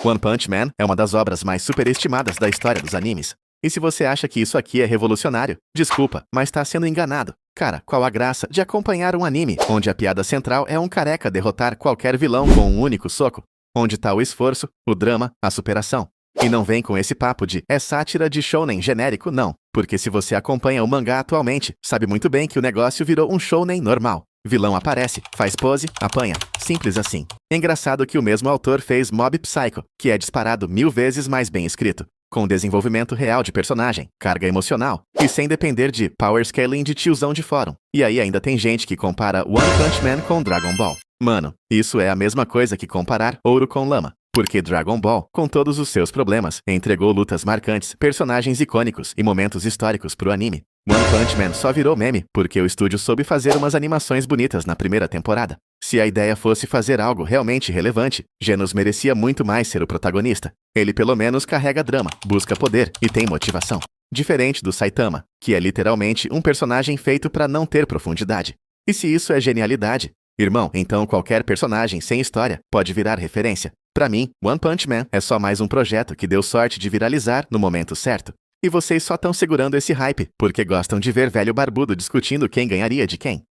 One Punch Man é uma das obras mais superestimadas da história dos animes. E se você acha que isso aqui é revolucionário, desculpa, mas tá sendo enganado. Cara, qual a graça de acompanhar um anime onde a piada central é um careca derrotar qualquer vilão com um único soco? Onde tá o esforço, o drama, a superação? E não vem com esse papo de é sátira de shounen genérico, não. Porque se você acompanha o mangá atualmente, sabe muito bem que o negócio virou um shounen normal. Vilão aparece, faz pose, apanha. Simples assim. Engraçado que o mesmo autor fez Mob Psycho, que é disparado 1000 vezes mais bem escrito, com desenvolvimento real de personagem, carga emocional, e sem depender de power scaling de tiozão de fórum. E aí ainda tem gente que compara One Punch Man com Dragon Ball. Mano, isso é a mesma coisa que comparar ouro com lama. Porque Dragon Ball, com todos os seus problemas, entregou lutas marcantes, personagens icônicos e momentos históricos pro anime. One Punch Man só virou meme porque o estúdio soube fazer umas animações bonitas na primeira temporada. Se a ideia fosse fazer algo realmente relevante, Genos merecia muito mais ser o protagonista. Ele pelo menos carrega drama, busca poder e tem motivação. Diferente do Saitama, que é literalmente um personagem feito pra não ter profundidade. E se isso é genialidade, irmão, então qualquer personagem sem história pode virar referência. Pra mim, One Punch Man é só mais um projeto que deu sorte de viralizar no momento certo. E vocês só estão segurando esse hype porque gostam de ver velho barbudo discutindo quem ganharia de quem.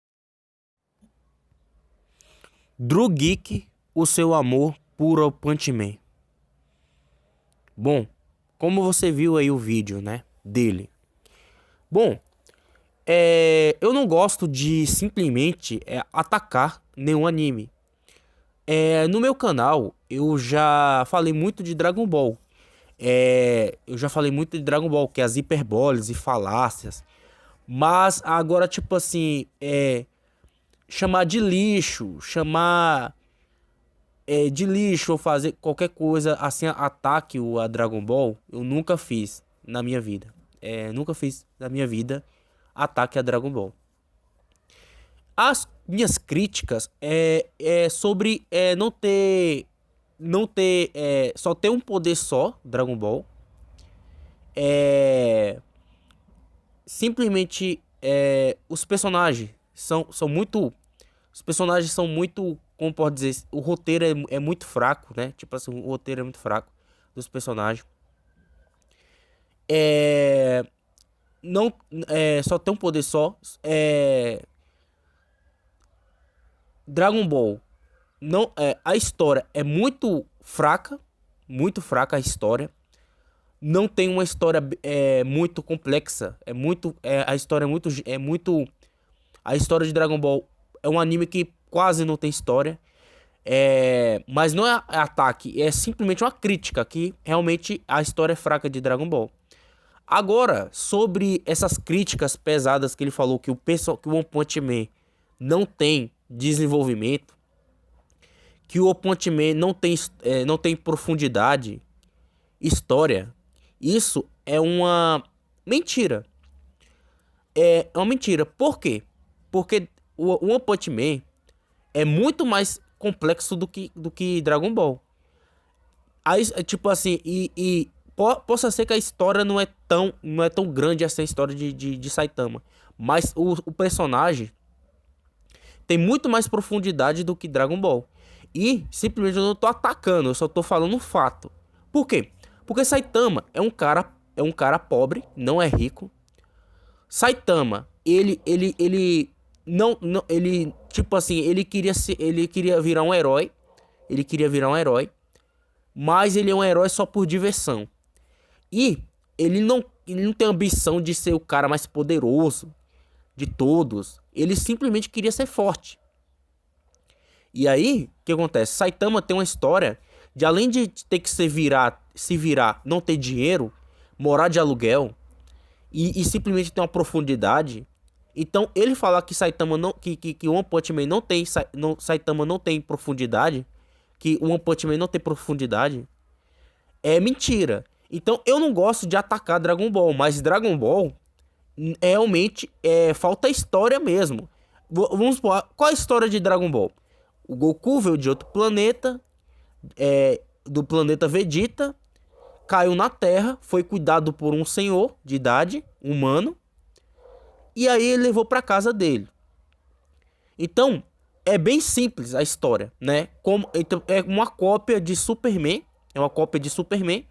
Drugeek, o seu amor por One Punch Man. Bom, como você viu aí o vídeo, né, dele. Bom, eu não gosto de simplesmente atacar nenhum anime. No meu canal, eu já falei muito de Dragon Ball. Eu já falei muito de Dragon Ball, que é as hiperbólicas e falácias. Mas agora, tipo assim, chamar de lixo, ou fazer qualquer coisa assim, ataque a Dragon Ball, eu nunca fiz na minha vida. Nunca fiz na minha vida ataque a Dragon Ball. As minhas críticas sobre só ter um poder só, Dragon Ball. Simplesmente os personagens são muito. Os personagens são muito. Como pode dizer? O roteiro é muito fraco, né? Tipo assim, o roteiro é muito fraco dos personagens. Não, só tem um poder só. Dragon Ball. Não, a história é muito fraca a história. Não tem uma história muito complexa. A história é muito. A história de Dragon Ball é um anime que quase não tem história. Mas não é ataque, é simplesmente uma crítica que realmente a história é fraca de Dragon Ball. Agora, sobre essas críticas pesadas que ele falou que o One Punch Man não tem desenvolvimento, que o One Punch Man não tem profundidade, história, isso é uma mentira. É uma mentira. Por quê? Porque o One Punch Man é muito mais complexo do que Dragon Ball. Aí, tipo assim, possa ser que a história não é tão grande essa história de Saitama. Mas o personagem tem muito mais profundidade do que Dragon Ball. E simplesmente eu não tô atacando, eu só tô falando um fato. Por quê? Porque Saitama é um cara pobre, não é rico. Saitama, ele tipo assim, ele queria virar um herói. Mas ele é um herói só por diversão. E ele não tem ambição de ser o cara mais poderoso de todos. Ele simplesmente queria ser forte. E aí, o que acontece? Saitama tem uma história de, além de ter que se virar, não ter dinheiro, morar de aluguel e simplesmente ter uma profundidade. Então, ele falar que Saitama não, que One Punch Man Saitama não tem profundidade, que One Punch Man não tem profundidade, é mentira. Então, eu não gosto de atacar Dragon Ball, mas Dragon Ball realmente falta história mesmo. Vamos supor, qual é a história de Dragon Ball? O Goku veio de outro planeta, do planeta Vegeta, caiu na Terra, foi cuidado por um senhor de idade, humano, e aí ele levou pra casa dele. Então, é bem simples a história, né? Então, é uma cópia de Superman, É uma cópia de Superman.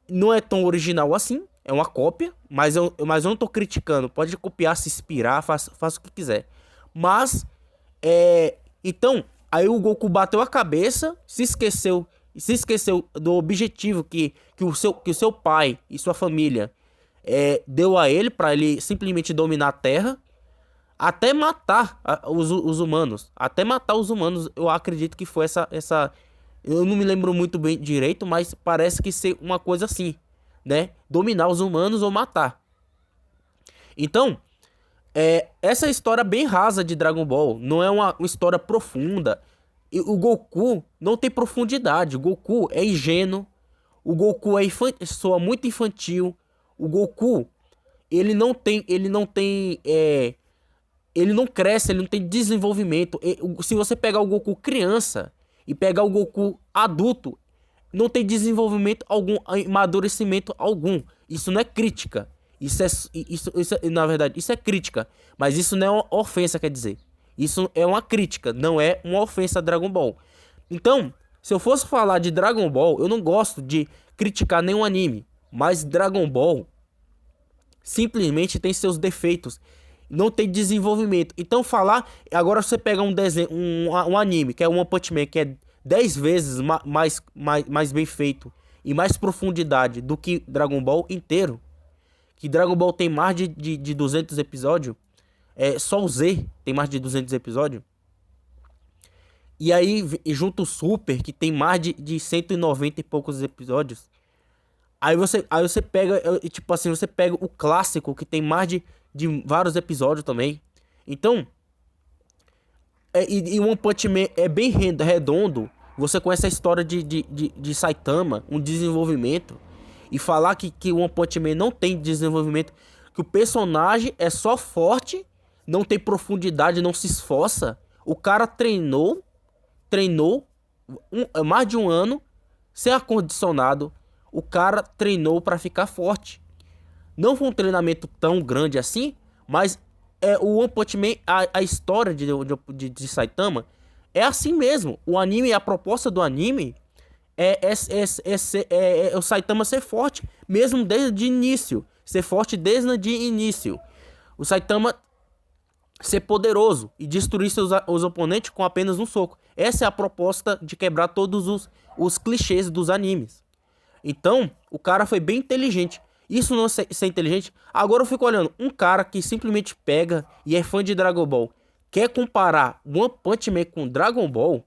Não é tão original assim. É uma cópia. Mas eu não tô criticando. Pode copiar, se inspirar, faça o que quiser. Mas, então, aí o Goku bateu a cabeça, se esqueceu do objetivo que o seu pai e sua família deu a ele, pra ele simplesmente dominar a Terra, até matar os humanos. Até matar os humanos, eu acredito que foi essa. Eu não me lembro muito bem direito, mas parece que ser uma coisa assim, né? Dominar os humanos ou matar. Então, essa é a história bem rasa de Dragon Ball. Não é uma história profunda. E o Goku não tem profundidade. O Goku é ingênuo. O Goku soa muito infantil. O Goku, ele não cresce, ele não tem desenvolvimento. Se você pegar o Goku criança e pegar o Goku adulto, não tem desenvolvimento algum, amadurecimento algum. Isso não é crítica. Na verdade, isso é crítica. Mas isso não é uma ofensa, quer dizer. Isso é uma crítica, não é uma ofensa a Dragon Ball. Então, se eu fosse falar de Dragon Ball, eu não gosto de criticar nenhum anime. Mas Dragon Ball simplesmente tem seus defeitos. Não tem desenvolvimento. Então falar... Agora você pega um desenho, um anime, que é One Punch Man, que é 10 vezes mais bem feito e mais profundidade do que Dragon Ball inteiro. Que Dragon Ball tem mais de 200 episódios. Só o Z tem mais de 200 episódios. E aí junto o Super, que tem mais de 190 e poucos episódios. Aí você pega, tipo assim, você pega o clássico, que tem mais de vários episódios também. Então, e One Punch Man é bem redondo. Você conhece a história de Saitama, um desenvolvimento. E falar que One Punch Man não tem desenvolvimento, que o personagem é só forte, não tem profundidade, não se esforça. O cara treinou mais de um ano, sem ar-condicionado. O cara treinou pra ficar forte. Não foi um treinamento tão grande assim, mas o One Punch Man, a história de Saitama é assim mesmo. O anime, a proposta do anime é o Saitama ser forte, mesmo desde o início. Ser forte desde o início. O Saitama ser poderoso e destruir os oponentes com apenas um soco. Essa é a proposta de quebrar todos os clichês dos animes. Então, o cara foi bem inteligente. Isso não é ser inteligente. Agora eu fico olhando, um cara que simplesmente pega e é fã de Dragon Ball, quer comparar One Punch Man com Dragon Ball,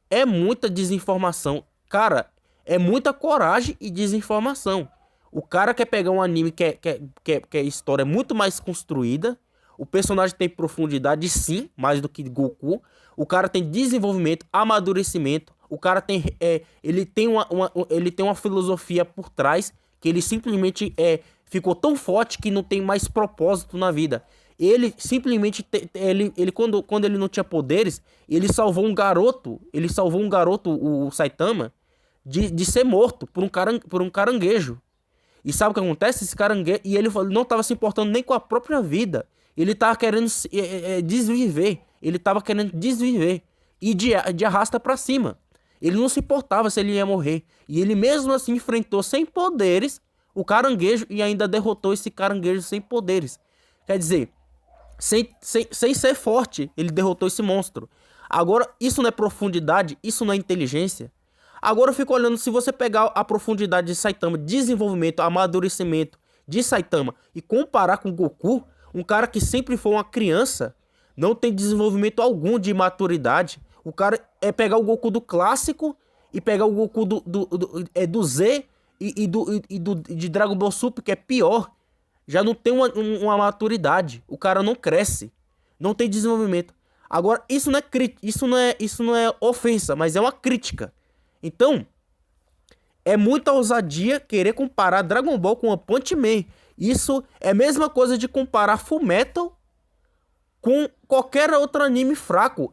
é muita desinformação. Cara, é muita coragem e desinformação. O cara quer pegar um anime que a história é muito mais construída. O personagem tem profundidade, sim, mais do que Goku. O cara tem desenvolvimento, amadurecimento. O cara tem, ele tem uma filosofia por trás, que ele simplesmente ficou tão forte que não tem mais propósito na vida. Ele simplesmente, quando ele não tinha poderes, ele salvou um garoto, o Saitama, de ser morto por um caranguejo. E sabe o que acontece? Esse caranguejo, e ele não estava se importando nem com a própria vida. Ele estava querendo desviver. Ele estava querendo desviver. E de arrasta pra cima. Ele não se importava se ele ia morrer. E ele mesmo assim enfrentou sem poderes o caranguejo e ainda derrotou esse caranguejo sem poderes. Quer dizer, sem ser forte, ele derrotou esse monstro. Agora, isso não é profundidade, isso não é inteligência. Agora eu fico olhando, se você pegar a profundidade de Saitama, desenvolvimento, amadurecimento de Saitama e comparar com Goku, um cara que sempre foi uma criança, não tem desenvolvimento algum de maturidade. O cara é pegar o Goku do clássico e pegar o Goku do Z de Dragon Ball Super, que é pior. Já não tem uma maturidade. O cara não cresce. Não tem desenvolvimento. Agora, isso não é ofensa, mas é uma crítica. Então, é muita ousadia querer comparar Dragon Ball com One Punch Man. Isso é a mesma coisa de comparar Fullmetal com qualquer outro anime fraco.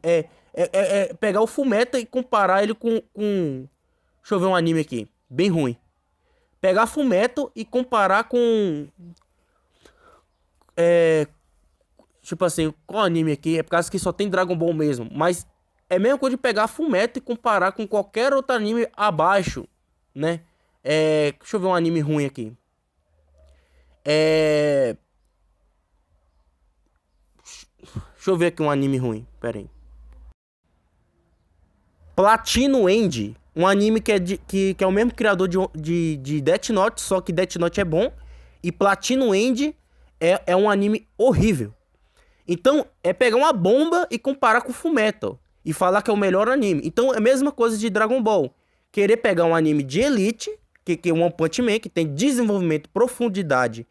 Pegar o Fullmetal e comparar ele com... Deixa eu ver um anime aqui, bem ruim. Pegar Fullmetal e comparar com... Tipo assim, qual anime aqui? É por causa que só tem Dragon Ball mesmo. Mas é a mesma coisa de pegar Fullmetal e comparar com qualquer outro anime abaixo. né? Deixa eu ver um anime ruim aqui. Deixa eu ver aqui um anime ruim. Pera aí. Platinum End. Um anime que é o mesmo criador de Death Note, só que Death Note é bom. E Platinum End é um anime horrível. Então, é pegar uma bomba e comparar com Fullmetal. E falar que é o melhor anime. Então, é a mesma coisa de Dragon Ball. Querer pegar um anime de elite, que é One Punch Man, que tem desenvolvimento, profundidade.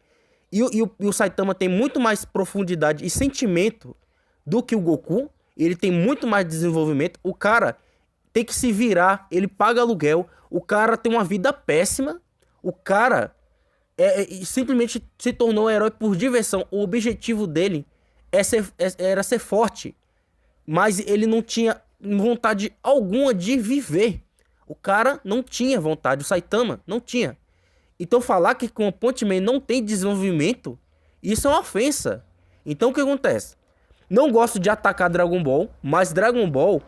E o Saitama tem muito mais profundidade e sentimento do que o Goku. Ele tem muito mais desenvolvimento. O cara tem que se virar, ele paga aluguel. O cara tem uma vida péssima. O cara simplesmente se tornou um herói por diversão. O objetivo dele era ser forte. Mas ele não tinha vontade alguma de viver. O cara não tinha vontade. O Saitama não tinha. Então falar que com o Punch Man não tem desenvolvimento, isso é uma ofensa. Então o que acontece? Não gosto de atacar Dragon Ball, mas Dragon Ball,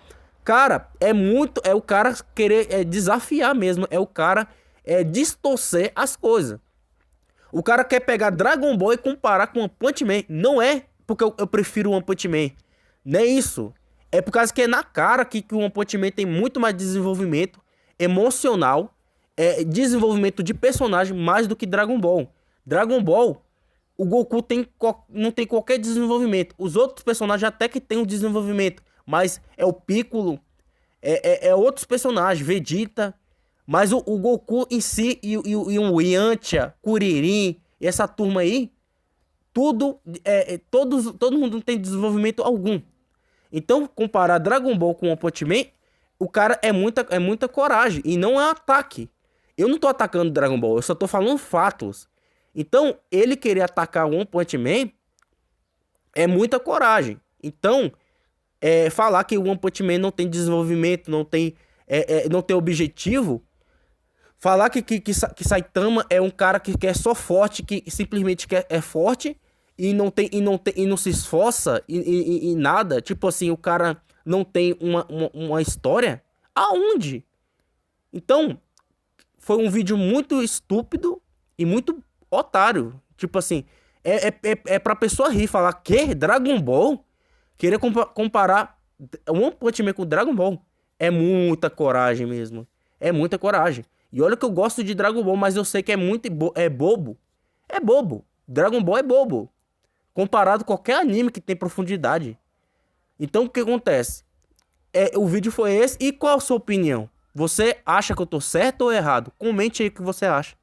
cara, é o cara querer desafiar mesmo. É o cara distorcer as coisas. O cara quer pegar Dragon Ball e comparar com One Punch Man. Não é porque eu prefiro One Punch Man. Não é isso. É por causa que é na cara que o One Punch Man tem muito mais desenvolvimento emocional, desenvolvimento de personagem mais do que Dragon Ball. Dragon Ball, o Goku não tem qualquer desenvolvimento. Os outros personagens até que tem um desenvolvimento, mas é o Piccolo, outros personagens, Vegeta. Mas o Goku em si e o Yantia, Kuririn, essa turma aí, todo mundo não tem desenvolvimento algum. Então, comparar Dragon Ball com o One Punch Man, o cara é muita coragem e não é ataque. Eu não tô atacando Dragon Ball, eu só tô falando fatos. Então, ele querer atacar o One Punch Man é muita coragem. Então, falar que o One Punch Man não tem desenvolvimento, não tem objetivo. Falar que Saitama é um cara que é só forte, que simplesmente é forte e não se esforça em nada. Tipo assim, o cara não tem uma história. Aonde? Então, foi um vídeo muito estúpido e muito otário. Tipo assim, pra pessoa rir, falar que Dragon Ball? Querer comparar One Punch Man com Dragon Ball é muita coragem mesmo. É muita coragem. E olha que eu gosto de Dragon Ball, mas eu sei que é bobo. É bobo. Dragon Ball é bobo. Comparado com qualquer anime que tem profundidade. Então o que acontece? O vídeo foi esse. E qual a sua opinião? Você acha que eu tô certo ou errado? Comente aí o que você acha.